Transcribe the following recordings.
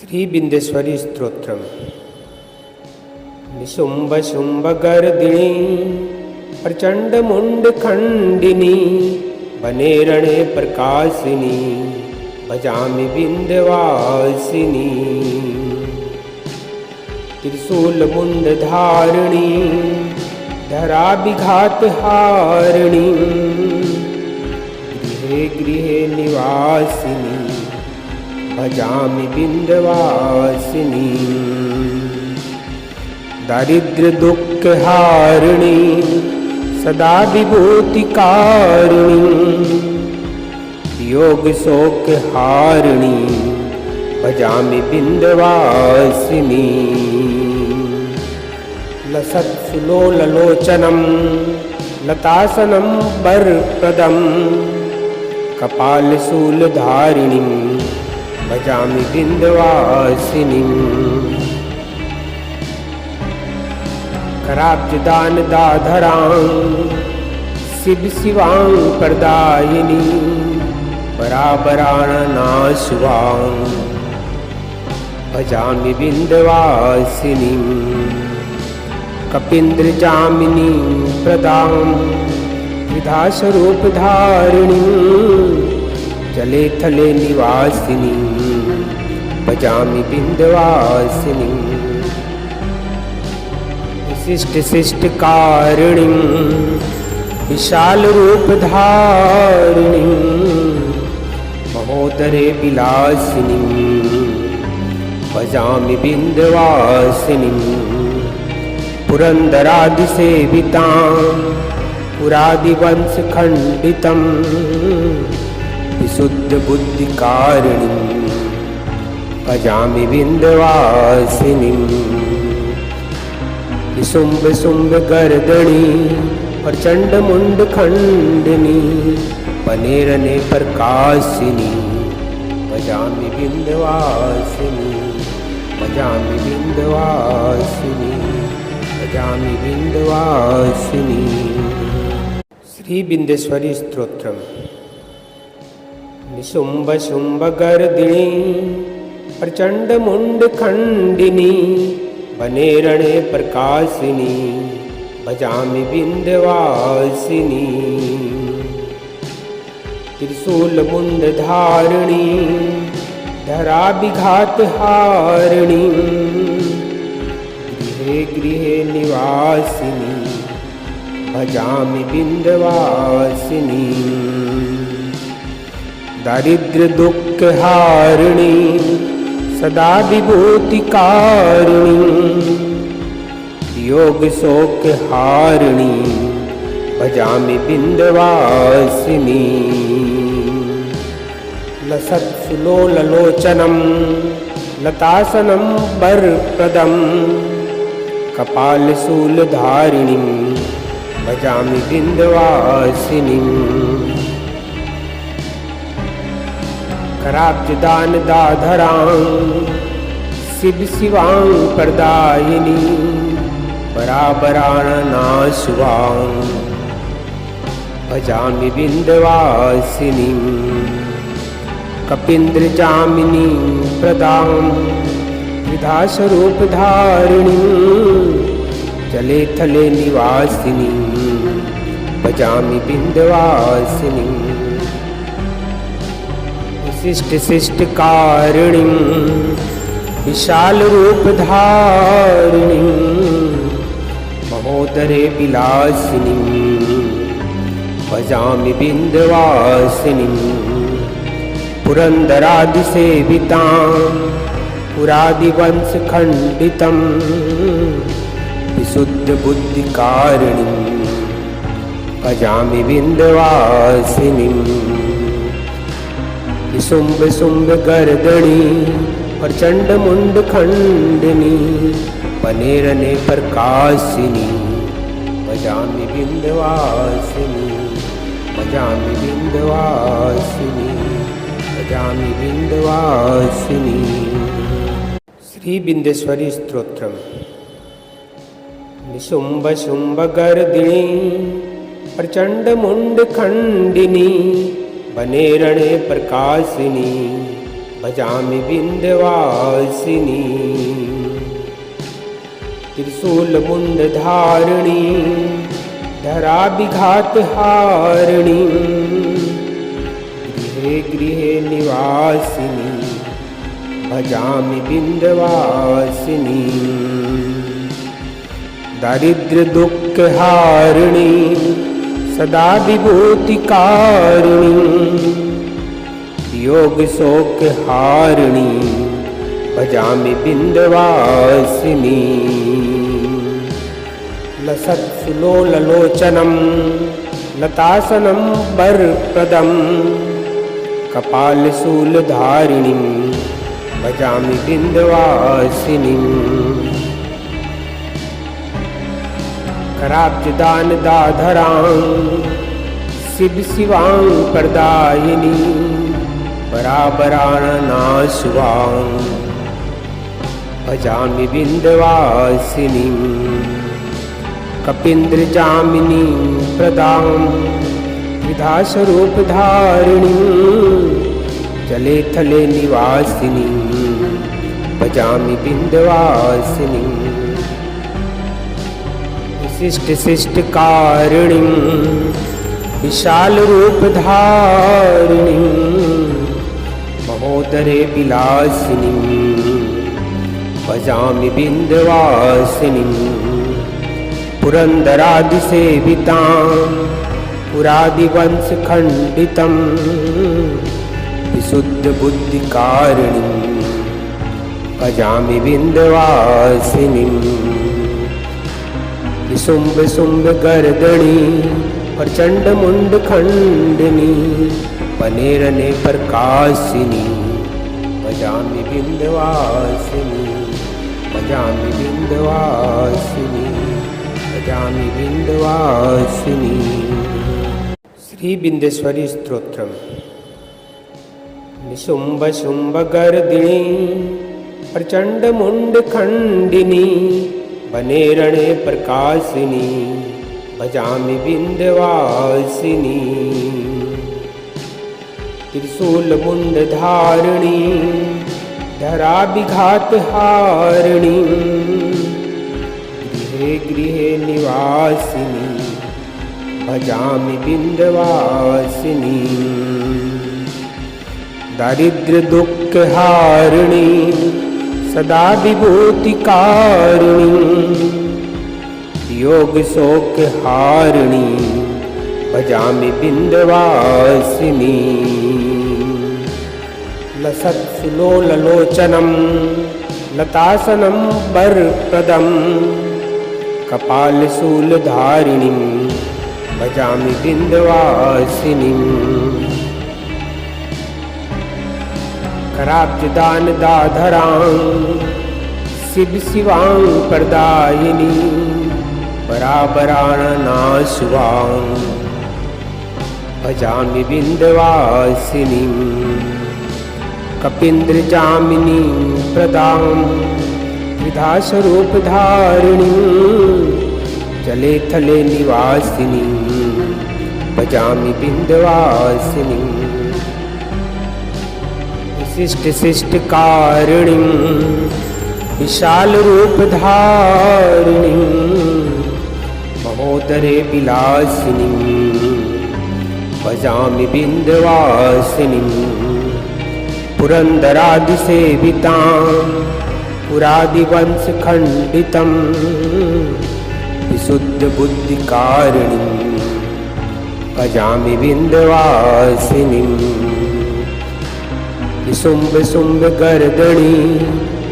श्री बिंदेश्वरी स्तोत्रम। निशुंभ शुंभ गर्दिनी प्रचंड मुंड खंडिनी बने रणे प्रकाशिनी भजामि बिंध्यवासिनी। त्रिशूल मुंड धारिणी धरा विघात हारिणी गृहे गृहे निवासिनी भजामि बिंध्यवासिनी। दारिद्र्य दुख हारिणी सदा विभूति कारिणी योग शोक हारिणी भजामि बिंध्यवासिनी। लसत् सुलोललोचनं लतासनं वरप्रदं कपालशूलधारिणीं भजामि बिंध्यवासिनीं। कराब्जदानदाधरां शिव शिवां प्रदायिनी परापराणनाशुवां भजामि बिंध्यवासिनीं। कपीन्द्रजामिनीं प्रदां विधास्वरूपधारिणीं जले थले निवासिनी भजामि बिंध्यवासिनी। विशिष्ट शिष्ट कारिणीं विशाल रूपधारिणीं महोदरे विलासिनीं भजामि बिंध्यवासिनीं। पुरंदरादिसेवितां पुरादिवंश खंडितं विशुद्ध बुद्धिकारिणीं भजामि बिंध्यवासिनीं। निशुंभ शुंभ गर्दनी प्रचंड मुंड खंडिनी बने रणे प्रकाशिनी भजामि बिंध्यवासिनी भजामि बिंध्यवासिनी भजामि बिंध्यवासिनी। श्री बिंदेश्वरी स्तोत्रम। निशुंभ शुंभ गर्दिनी प्रचंड मुंड खंडिनी बने रणे प्रकाशिनी भजामि बिंध्यवासिनी। त्रिशूल मुंड धारिणी धरा विघात हारिणी गृहे गृहे निवासिनी भजामि बिंध्यवासिनी। दारिद्र्य दुख हारिणी सदा विभूति कारिणी योग शोक हारिणी भजामि बिंध्यवासिनी। लसत् सुलोललोचनं लतासनं वरप्रदं कपालशूलधारिणीं भजामि बिंध्यवासिनीं। कराब्जदानदाधरां शिव शिवां प्रदायिनी परापराणनाशुवां भजामि बिंध्यवासिनीं। कपीन्द्रजामिनीं प्रदां विधास्वरूपधारिणीं जले थले निवासिनीं भजामि बिंध्यवासिनीं। विशिष्ट शिष्ट कारिणीं विशाल रूपधारिणीं महोदरे विलासिनीं भजामि बिंध्यवासिनीं। पुरंदरादिसेवितां पुरादिवंश खंडितं विशुद्ध बुद्धिकारिणीं भजामि बिंध्यवासिनीं। निशुंभ शुंभ गर्दनी प्रचंड मुंड खंडिनी बने रणे प्रकाशिनी भजामि बिंध्यवासिनी भजामि बिंध्यवासिनी भजामि बिंध्यवासिनी। श्री बिंदेश्वरी स्तोत्रम। निशुंभ शुंभ गर्दिनी प्रचंड मुंड खंडिनी बने रणे प्रकाशिनी भजामि विन्ध्यवासिनी त्रिशूलमुण्डधारिणी धराभिघातहारिणी गृहे गृहे निवासिनी भजामि विन्ध्यवासिनी दारिद्र्यदुःखहारिणी सदा विभूतिकारिणी योगशोकहारिणी भजामि विन्ध्यवासिनी लसत्सुलोललोचनं लतासनं वरप्रदं कपालशूलधारिणीं भजामि विन्ध्यवासिनीं कराब्जदानदाधरां शिवां प्रदायिनी परापराणनाशुवां भजामि विन्ध्यवासिनीं कपीन्द्रजामिनीं प्रदां विधास्वरूपधारिणीं जले थले निवासिनीं भजामि विन्ध्यवासिनीं विशिष्टशिष्टकारिणीं विशालरूपधारिणीं महोदरे विलासिनीं भजामि विन्ध्यवासिनीं पुरन्दरादिसेवितां पुरादिवंशखण्डितं विशुद्धबुद्धिकारिणीं भजामि विन्ध्यवासिनीं विशुम्भशुम्भगर्दनी प्रचण्डमुण्डखण्डिनी पनेरने प्रकाशिनी भजामि विन्ध्यवासिनी भजामि विन्ध्यवासिनी भजामि विन्ध्यवासिनी। श्री विन्ध्येश्वरी स्तोत्रम। निशुम्भशुम्भगर्दिनी प्रचण्डमुण्डखण्डिनी वनेरणे प्रकाशिनी भजामि विन्ध्यवासिनी त्रिशूलमुण्डधारिणी धराभिघातहारिणी गृहे गृहे निवासिनी भजामि विन्ध्यवासिनी दारिद्र्यदुःखहारिणी सदा विभूतिकारिणी योगशोकहारिणी भजामि विन्ध्यवासिनी लसत्सुलोललोचनं लतासनं वरप्रदं कपालशूलधारिणीं भजामि विन्ध्यवासिनीं कराब्जदानदाधरां शिवां प्रदायिनी परापराणनाशुवां भजामि विन्ध्यवासिनीं कपीन्द्रजामिनीं प्रदां विधास्वरूपधारिणीं जले थले निवासिनीं भजामि विन्ध्यवासिनीं विशिष्टशिष्टकारिणीं विशालरूपधारिणीं महोदरे विलासिनीं भजामि विन्ध्यवासिनीं पुरन्दरादिसेवितां पुरादिवंशखण्डितं विशुद्धबुद्धिकारिणीं भजामि विन्ध्यवासिनीं विशुम्भशुम्भगर्दनी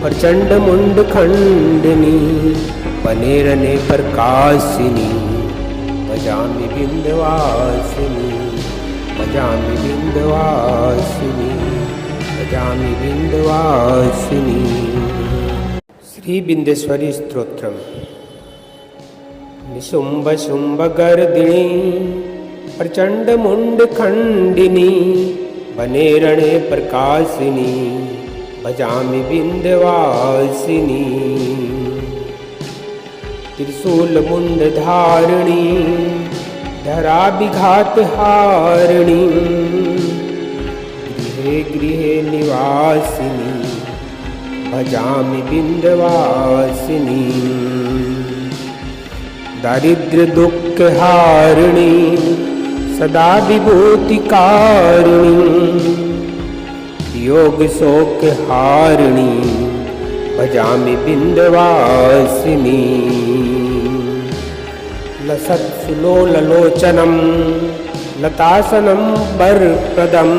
प्रचण्डमुण्डखण्डिनी पनेरने प्रकाशिनी भजामि विन्ध्यवासिनी भजामि विन्ध्यवासिनी भजामि विन्ध्यवासिनी। श्री विन्ध्येश्वरी स्तोत्रम। निशुम्भशुम्भगर्दिनी प्रचण्डमुण्डखण्डिनी वनेरणे प्रकाशिनी भजामि विन्ध्यवासिनी त्रिशूलमुण्डधारिणी धराभिघातहारिणी गृहे गृहे निवासिनी भजामि विन्ध्यवासिनी दारिद्र्य दुःख हारिणी सदा विभूतिकारिणी योग शोक हारिणी भजामि विन्ध्यवासिनी लसत्सुलोललोचनं लतासनं वरप्रदं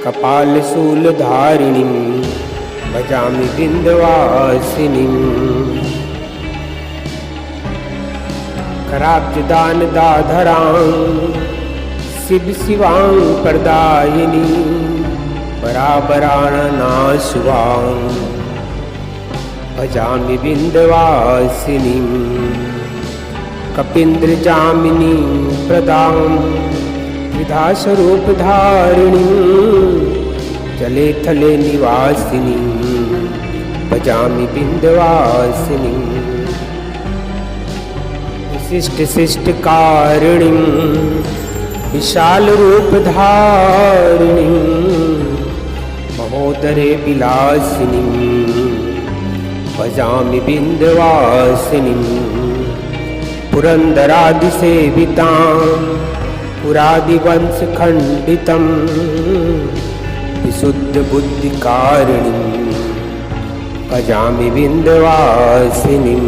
कपालशूलधारिणीं भजामि विन्ध्यवासिनीं कराब्जदानदाधरां शिव शिवां प्रदायिनी बराबराणनाशुवां भजामि विन्ध्यवासिनीं कपीन्द्रजामिनीं प्रदां त्रिधास्वरूपधारिणीं जले थले निवासिनीं भजामि विन्ध्यवासिनीं विशिष्ट शिष्ट कारिणीं विशाल रूपधारिणीं महोदरे विलासिनीं भजामि विन्ध्यवासिनीं पुरन्दरादिसेवितां पुरादिवंशखण्डितं विशुद्धबुद्धिकारिणीं भजामि विन्ध्यवासिनीं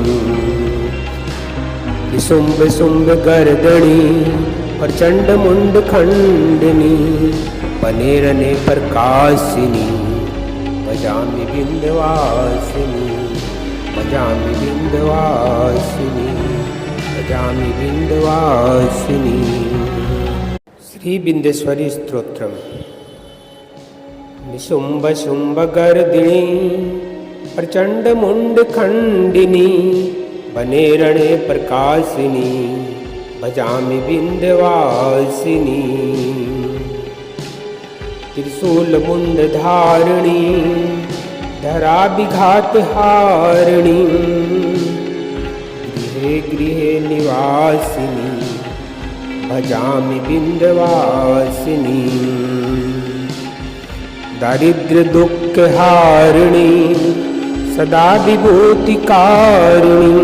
विशुम्भ शुम्भ गर्दनी प्रचंड मुंड खंडिनी पनेरने प्रकाशिनी भजामि विन्ध्यवासिनी भजामि विन्ध्यवासिनी भजामि विन्ध्यवासिनी। श्री विन्ध्येश्वरी स्तोत्रम। निशुम्भ शुम्भ गर्दिनी प्रचंड मुंड खंडिनी बनेरणे प्रकाशिनी भजामि विन्ध्यवासिनी त्रिशूल मुंड धारिणी धरा विघात हारिणी गृहे गृहे निवासिनी भजामि विन्ध्यवासिनी दारिद्र्य दुःख हारिणी सदा विभूतिकारिणी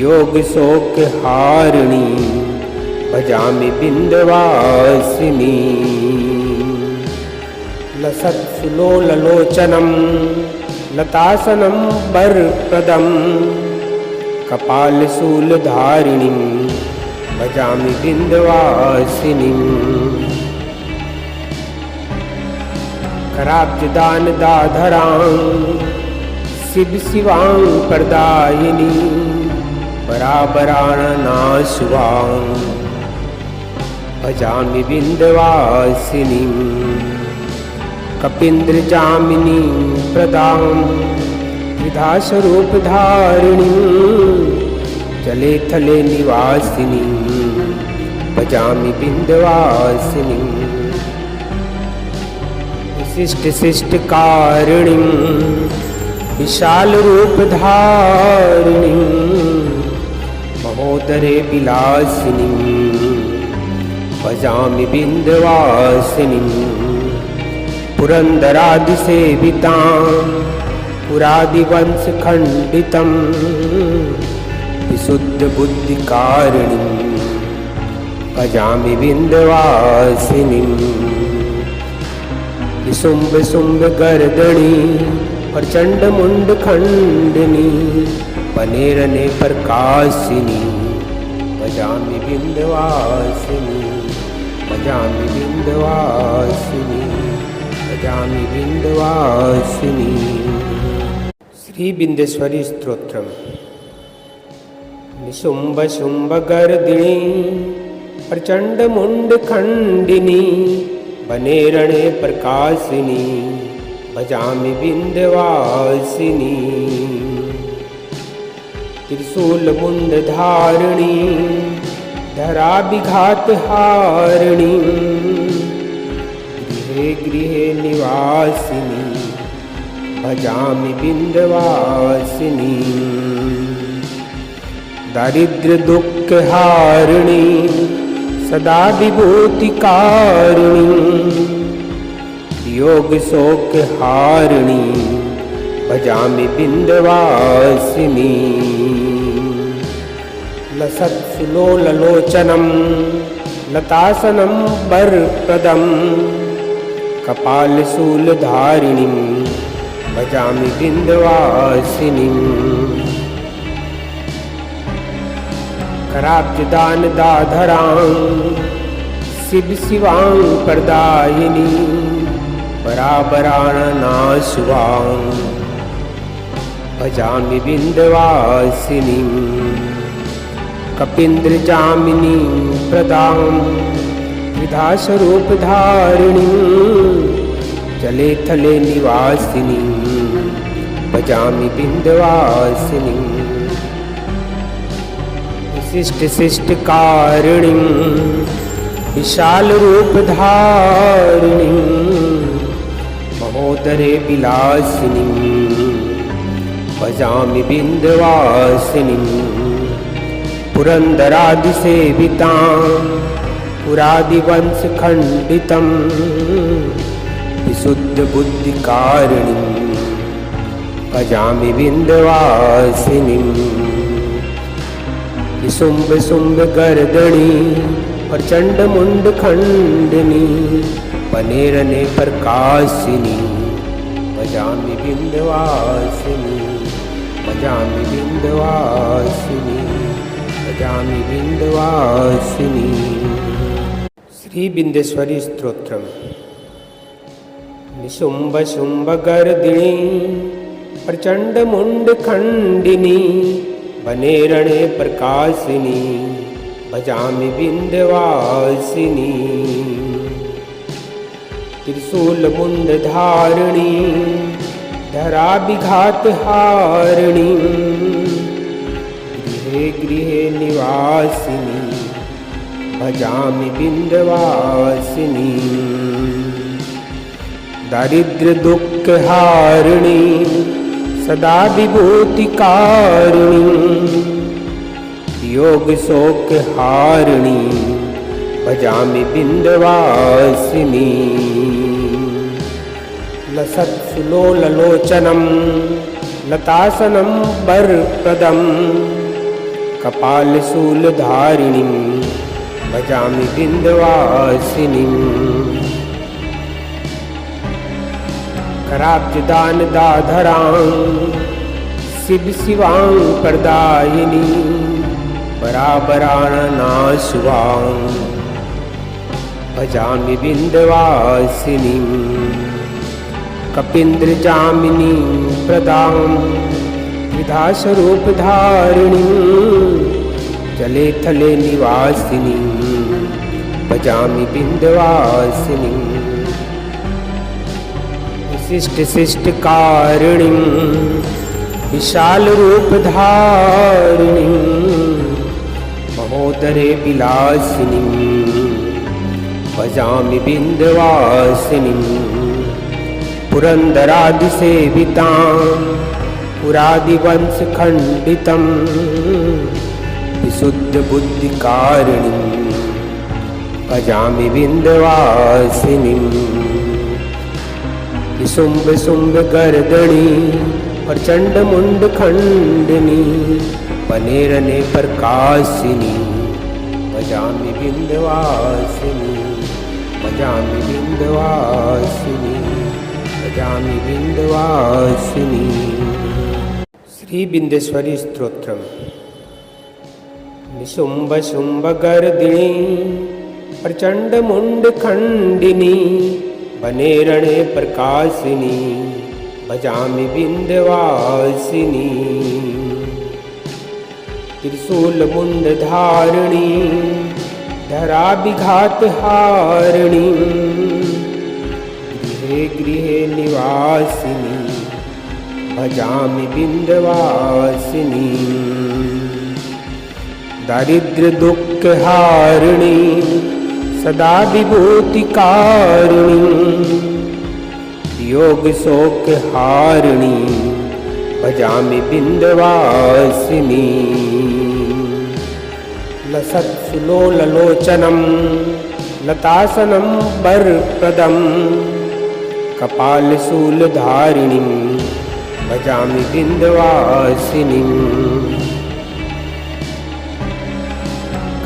योग शोक हारिणी भजामि विन्ध्यवासिनी लसत्सुलोललोचनं लतासनं वरप्रदं कपालशूलधारिणीं भजामि विन्ध्यवासिनीं कराब्जदानदाधरां शिव शिवां प्रदायिनी बराबराणनाशुवां भजामि विन्ध्यवासिनीं कपीन्द्रजामिनीं प्रदां त्रिधास्वरूपधारिणीं जले थले निवासिनीं भजामि विन्ध्यवासिनीं विशिष्ट शिष्ट कारिणीं विशाल रूपधारिणीं महोदरे विलासिनीं भजामि विन्ध्यवासिनीं पुरन्दरादिसेवितां पुरादिवंशखण्डितं विशुद्धबुद्धिकारिणीं भजामि विन्ध्यवासिनीं विशुम्भ शुम्भ गर्दनी प्रचंड मुंड खंडिनी पनेरने प्रकाशिनी भजामि विन्ध्यवासिनी भजामि विन्ध्यवासिनी भजामि विन्ध्यवासिनी। श्री विन्ध्येश्वरी स्तोत्रम। निशुम्भ शुम्भ गर्दिनी प्रचंड मुंड खंडिनी बनेरणे प्रकाशिनी भजामि विन्ध्यवासिनी त्रिशूल मुंड धारिणी धरा विघात हारिणी गृहे गृहे निवासिनी भजामि विन्ध्यवासिनी दारिद्र्य दुःख हारिणी सदा विभूतिकारिणी योग शोक हारिणी भजामि बिंदवासिनी लसत्सुलोललोचनं लतासनं वरप्रदं कपालशूलधारिणीं भजामि बिंदवासिनीं कराब्जदानदाधरां शिव शिवां प्रदायिनी परापराणनाशुवां भजामि बिंदवासिनीं कपीन्द्रजामिनीं प्रदां विधास्वरूपधारिणीं जले थले निवासिनीं भजामि बिंदवासिनीं विशिष्ट शिष्ट कारिणीं विशाल रूपधारिणीं महोदरे विलासिनीं भजामि बिंदवासिनीं पुरंदरादिसेवितां पुरादिवंशखण्डितं विशुद्धबुद्धिकारिणीं भजामि बिंदवासिनीं विशुम्भ शुम्भ गर्दनी प्रचंड मुंड खंडनी पनेरने प्रकाशिनी भजामि बिंदवासिनी भजामि बिंदवासिनी भजामि बिंदवासिनी। श्री बिंदेश्वरी स्तोत्रम। निशुम्भ शुम्भ गर्दिनी प्रचंड मुंड खंडिनी बनेरणे प्रकाशिनी भजामि बिंदवासिनी त्रिशूल मुंड धारिणी धरा विघात हारिणी गृहे गृहे निवासिनी भजामि बिंदवासिनी दारिद्र्य दुख हारिणी सदा विभूतिकारिणी योग शोक हारिणी भजामि बिंदवासिनी लसत्सुलोललोचनं लतासनं वरप्रदं कपालशूलधारिणीं भजामि बिंदवासिनीं कराब्जदानदाधरां शिव शिवां प्रदायिनी परापराणनाशुवां भजामि बिंदवासिनीं कपीन्द्रजामिनीं प्रदां विधास्वरूपधारिणीं जले थले निवासिनीं भजामि बिंदवासिनीं विशिष्ट शिष्ट कारिणीं विशाल रूपधारिणीं महोदरे विलासिनीं भजामि बिंदवासिनीं पुरंदरादिसेवितां पुरादिवंशखण्डितं विशुद्धबुद्धिकारिणीं भजामि बिंदवासिनीं विशुम्भ शुम्भ गर्दनी प्रचंड मुंड खंडनी पनेरने प्रकाशिनी भजामि बिंदवासिनी भजामि बिंदवासिनी भजामि बिंदवासिनी। श्री बिंदेश्वरी स्तोत्रम। निशुम्भ शुम्भ गर्दिनी प्रचंड मुंड खंडिनी बनेरणे प्रकाशिनी भजामि बिंदवासिनी त्रिशूल मुंड धारिणी धरा विघात हारिणी गृहे गृहे निवासिनी भजामि बिंदवासिनी दारिद्र्य दुख हारिणी सदा विभूतिकारिणी योग शोक हारिणी भजामि बिंदवासिनी लसत्सुलोललोचनं लतासनं वरप्रदं कपालशूलधारिणीं भजामि विन्ध्यवासिनीम्।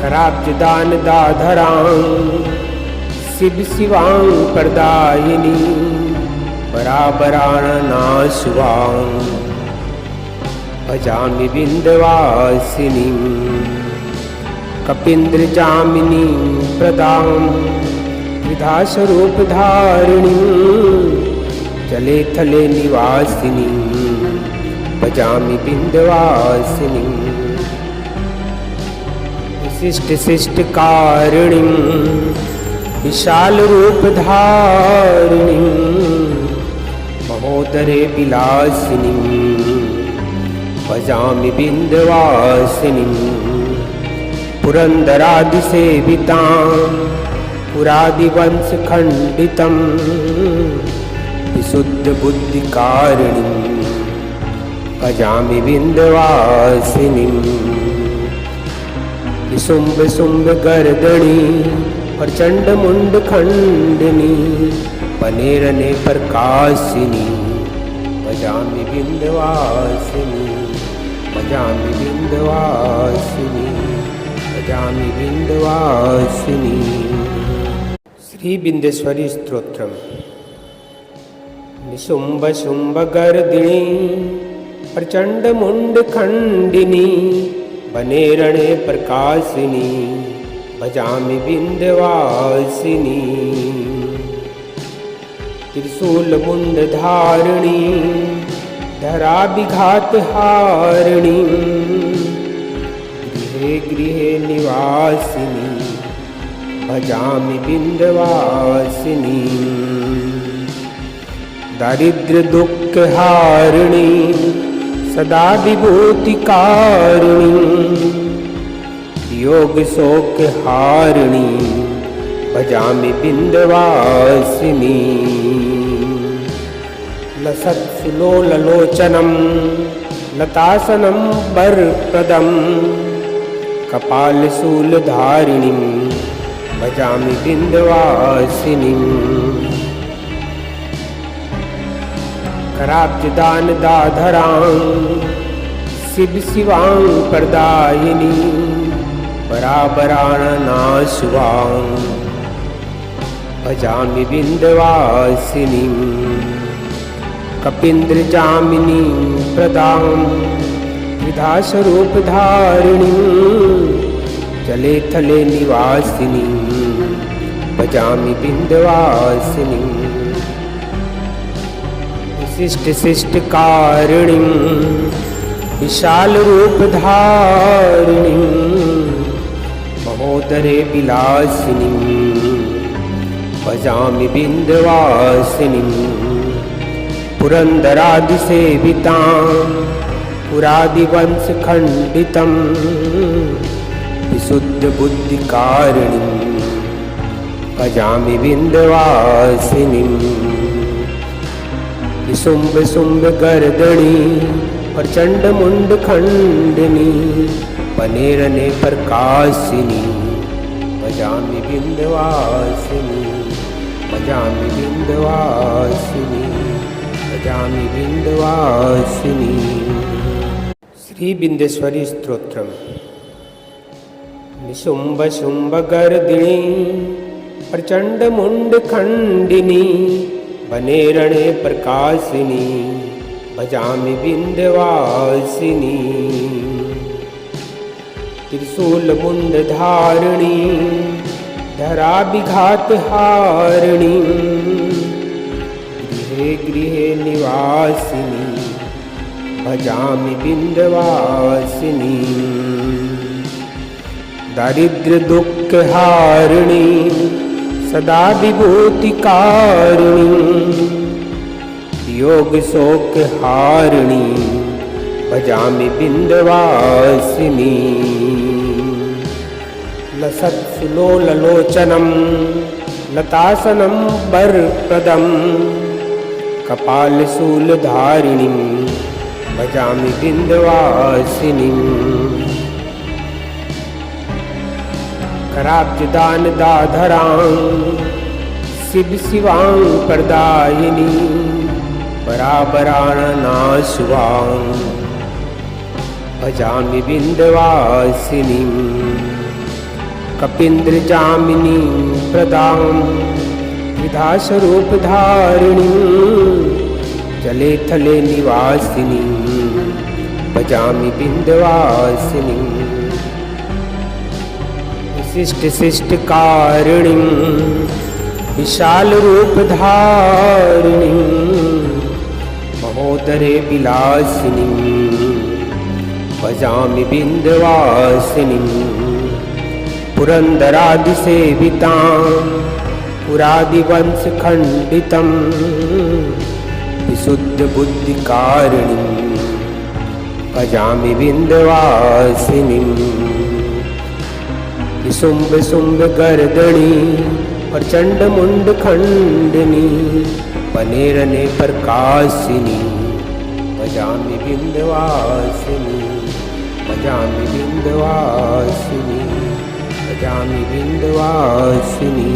कराब्जदानदाधरां शिवां प्रदायिनी परापराणनाशुवां भजामि विन्ध्यवासिनीं। कपीन्द्रजामिनीं प्रदां विधास्वरूपधारिणीं जले थले निवासिनीं भजामि विन्ध्यवासिनीं। विशिष्टशिष्टकारिणीं विशालरूपधारिणीं महोदरे विलासिनीं भजामि विन्ध्यवासिनीं। पुरन्दरादिसेवितां पुरादिवंशखण्डितं विशुद्धबुद्धिकारिणीं भजामि विन्ध्यवासिनीं। विशुम्भशुम्भगर्दनी प्रचण्डमुण्डखण्डिनी पनेरने प्रकाशिनी भजामि विन्ध्यवासिनी भजामि विन्ध्यवासिनी भजामि विन्ध्यवासिनी। श्री विन्ध्येश्वरी स्तोत्रम। निशुम्भशुम्भगर्दिनी प्रचण्डमुण्डखण्डिनी वनेरणे प्रकाशिनी भजामि विन्ध्यवासिनी। त्रिशूलमुण्डधारिणी धराभिघातहारिणी गृहे गृहे निवासिनी भजामि विन्ध्यवासिनी। दारिद्र्यदुःखहारिणी सदा विभूतिकारिणी योगशोकहारिणी भजामि विन्ध्यवासिनी। लसत्सुलोललोचनं लतासनं वरप्रदं कपालशूलधारिणीं भजामि विन्ध्यवासिनीम्। कराब्जदानदाधरां शिवां प्रदायिनी परापराणनाशुवां भजामि विन्ध्यवासिनीं। कपीन्द्रजामिनीं प्रदां विधास्वरूपधारिणीं जले थले निवासिनीं भजामि विन्ध्यवासिनीं। विशिष्टशिष्टकारिणीं विशालरूपधारिणीं महोदरे विलासिनीं भजामि विन्ध्यवासिनीं। पुरन्दरादिसेवितां पुरादिवंशखण्डितं विशुद्धबुद्धिकारिणीं भजामि विन्ध्यवासिनीं। विशुम्भशुम्भगर्दनी प्रचण्डमुण्डखण्डिनी पनेरने प्रकाशिनी भजामि विन्ध्यवासिनी भजामि विन्ध्यवासिनी भजामि विन्ध्यवासिनी। श्री विन्ध्येश्वरी स्तोत्रम। निशुम्भशुम्भगर्दिनी प्रचण्डमुण्डखण्डिनी वनेरणे प्रकाशिनी भजामि विन्ध्यवासिनी। त्रिशूलमुण्डधारिणी धराभिघातहारिणी गृहे गृहे निवासिनी भजामि विन्ध्यवासिनी। दारिद्र्यदुःखहारिणी सदा विभूतिकारिणी योगशोकहारिणी भजामि विन्ध्यवासिनी। लसत्सुलोललोचनं लतासनं वरप्रदं कपालशूलधारिणीं भजामि विन्ध्यवासिनीम्। कराब्जदान दाधरां शिव शिवां प्रदायिनी परापराणनाशुवां भजामि विन्ध्यवासिनीं कपीन्द्रजामिनीं प्रदां त्रिधास्वरूपधारिणीं जले थले निवासिनीं भजामि विन्ध्यवासिनीं विशिष्ट शिष्ट कारिणीं विशाल रूपधारिणीं महोदरे विलासिनीं भजामि विन्ध्यवासिनीं पुरन्दरादिसेवितां पुरादिवंशखण्डितं विशुद्धबुद्धिकारिणीं भजामि विन्ध्यवासिनीं विशुम्भ शुम्भ गर्दनी प्रचंड मुंड खंडनी पनेरने प्रकाशिनी भजामि विन्ध्यवासिनी भजामि विन्ध्यवासिनी भजामि विन्ध्यवासिनी।